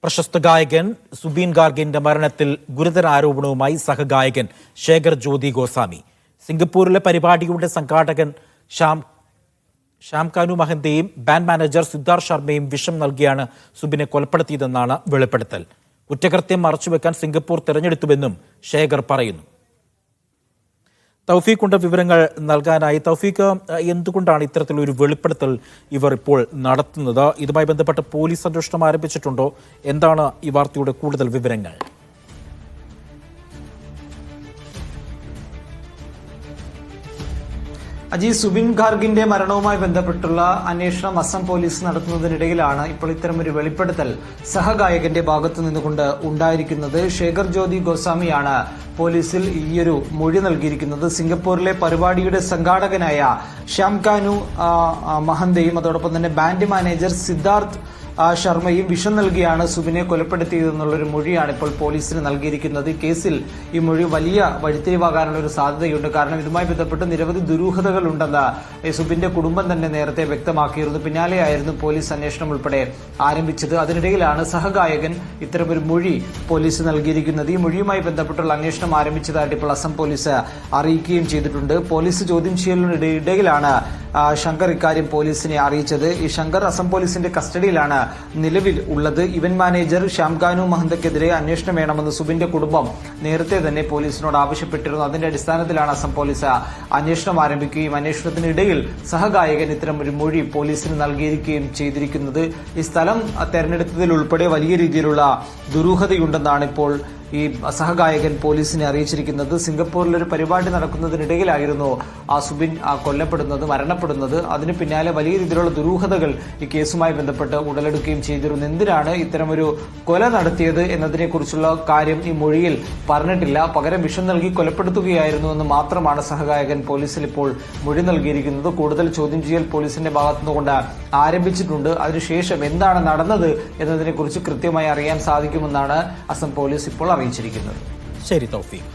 പ്രശസ്ത ഗായകൻ സുബീൻ ഗാർഗിന്റെ മരണത്തിൽ ഗുരുതര ആരോപണവുമായി സഹഗായകൻ ശേഖർ ജ്യോതി ഗോസ്വാമി. സിംഗപ്പൂരിലെ പരിപാടിയുടെ സംഘാടകൻ ശ്യാംകാനു മഹന്തയും ബാൻഡ് മാനേജർ സിദ്ധാർത്ഥ് ശർമ്മയും വിഷം നൽകിയാണ് സുബിനെ കൊലപ്പെടുത്തിയതെന്നാണ് വെളിപ്പെടുത്തൽ. കുറ്റകൃത്യം മറച്ചുവെക്കാൻ സിംഗപ്പൂർ തെരഞ്ഞെടുത്തുവെന്നും ശേഖർ പറയുന്നു. തൗഫീഖ് കൊണ്ട് വിവരങ്ങൾ നൽകാനായി. തൗഫീഖ്, എന്തുകൊണ്ടാണ് ഇത്തരത്തിലൊരു വെളിപ്പെടുത്തൽ ഇവർ ഇപ്പോൾ നടത്തുന്നത്? ഇതുമായി ബന്ധപ്പെട്ട് പോലീസ് അന്വേഷണം ആരംഭിച്ചിട്ടുണ്ടോ? എന്താണ് ഈ വാർത്തയുടെ കൂടുതൽ വിവരങ്ങൾ? സുബിൻ ഗാർഗിന്റെ മരണവുമായി ബന്ധപ്പെട്ടുള്ള അന്വേഷണം അസം പോലീസ് നടത്തുന്നതിനിടയിലാണ് ഇപ്പോൾ ഇത്തരമൊരു വെളിപ്പെടുത്തൽ സഹഗായകന്റെ ഭാഗത്തു നിന്നുകൊണ്ട് ഉണ്ടായിരിക്കുന്നത്. ശേഖർ ജ്യോതി ഗോസ്വാമിയാണ് പോലീസിൽ ഈയൊരു മൊഴി നൽകിയിരിക്കുന്നത്. സിംഗപ്പൂരിലെ പരിപാടിയുടെ സംഘാടകനായ ശ്യാംകാനു മഹന്തയും അതോടൊപ്പം തന്നെ ബാൻഡ് മാനേജർ സിദ്ധാർത്ഥ് ശർമ്മയും വിഷം നൽകിയാണ് സുബിനെ കൊലപ്പെടുത്തിയതെന്നുള്ളൊരു മൊഴിയാണ് ഇപ്പോൾ പോലീസിന് നൽകിയിരിക്കുന്നത്. ഈ കേസിൽ ഈ മൊഴി വലിയ വഴിത്തിരിവാകാനുള്ള ഒരു സാധ്യതയുണ്ട്. കാരണം ഇതുമായി ബന്ധപ്പെട്ട് നിരവധി ദുരൂഹതകൾ ഉണ്ടെന്ന് സുബിന്റെ കുടുംബം തന്നെ നേരത്തെ വ്യക്തമാക്കിയിരുന്നു. പിന്നാലെയായിരുന്നു പോലീസ് അന്വേഷണം ഉൾപ്പെടെ ആരംഭിച്ചത്. അതിനിടയിലാണ് സഹഗായകൻ ഇത്തരമൊരു മൊഴി പോലീസ് നൽകിയിരിക്കുന്നത്. ഈ മൊഴിയുമായി ബന്ധപ്പെട്ടുള്ള അന്വേഷണം ആരംഭിച്ചതായിട്ട് ഇപ്പോൾ അസം പോലീസ് അറിയിക്കുകയും ചെയ്തിട്ടുണ്ട്. പോലീസ് ചോദ്യം ചെയ്യലിനിടയിലാണ് ശങ്കർ ഇക്കാര്യം പോലീസിനെ അറിയിച്ചത്. ഈ ശങ്കർ അസം പോലീസിന്റെ കസ്റ്റഡിയിലാണ് നിലവിൽ ഉള്ളത്. ഇവന്റ് മാനേജർ ശ്യാംകാനു മഹന്തക്കെതിരെ അന്വേഷണം വേണമെന്ന് സുബിന്റെ കുടുംബം നേരത്തെ തന്നെ പോലീസിനോട് ആവശ്യപ്പെട്ടിരുന്നു. അതിന്റെ അടിസ്ഥാനത്തിലാണ് അസം പോലീസ് അന്വേഷണം ആരംഭിക്കുകയും അന്വേഷണത്തിനിടയിൽ സഹഗായകൻ ഇത്തരം ഒരു മൊഴി പോലീസിന് നൽകിയിരിക്കുകയും ചെയ്തിരിക്കുന്നത്. ഈ സ്ഥലം തെരഞ്ഞെടുത്തതിൽ ഉൾപ്പെടെ വലിയ രീതിയിലുള്ള ദുരൂഹതയുണ്ടെന്നാണ് ഇപ്പോൾ ഈ സഹഗായകൻ പോലീസിനെ അറിയിച്ചിരിക്കുന്നത്. സിംഗപ്പൂരിലൊരു പരിപാടി നടക്കുന്നതിനിടയിലായിരുന്നു സുബിൻ കൊല്ലപ്പെടുന്നത്, മരണപ്പെടുന്നത്. അതിന് പിന്നാലെ വലിയ രീതിയിലുള്ള ദുരൂഹതകൾ ഈ കേസുമായി ബന്ധപ്പെട്ട് ഉടലെടുക്കുകയും ചെയ്തിരുന്നു. എന്തിനാണ് ഇത്തരമൊരു കൊല നടത്തിയത് എന്നതിനെക്കുറിച്ചുള്ള കാര്യം ഈ മൊഴിയിൽ പറഞ്ഞിട്ടില്ല. പകരം വിഷം നൽകി കൊലപ്പെടുത്തുകയായിരുന്നു എന്ന് മാത്രമാണ് സഹഗായകൻ പോലീസിൽ ഇപ്പോൾ മൊഴി നൽകിയിരിക്കുന്നത്. കൂടുതൽ ചോദ്യം ചെയ്യൽ പോലീസിന്റെ ഭാഗത്തുനിന്നുകൊണ്ട് ആരംഭിച്ചിട്ടുണ്ട്. അതിനുശേഷം എന്താണ് നടന്നത് എന്നതിനെക്കുറിച്ച് കൃത്യമായി അറിയാൻ സാധിക്കുമെന്നാണ് അസം പോലീസ് ഇപ്പോൾ അറിയിച്ചിരിക്കുന്നത്. ശരി തൗഫീഖ്.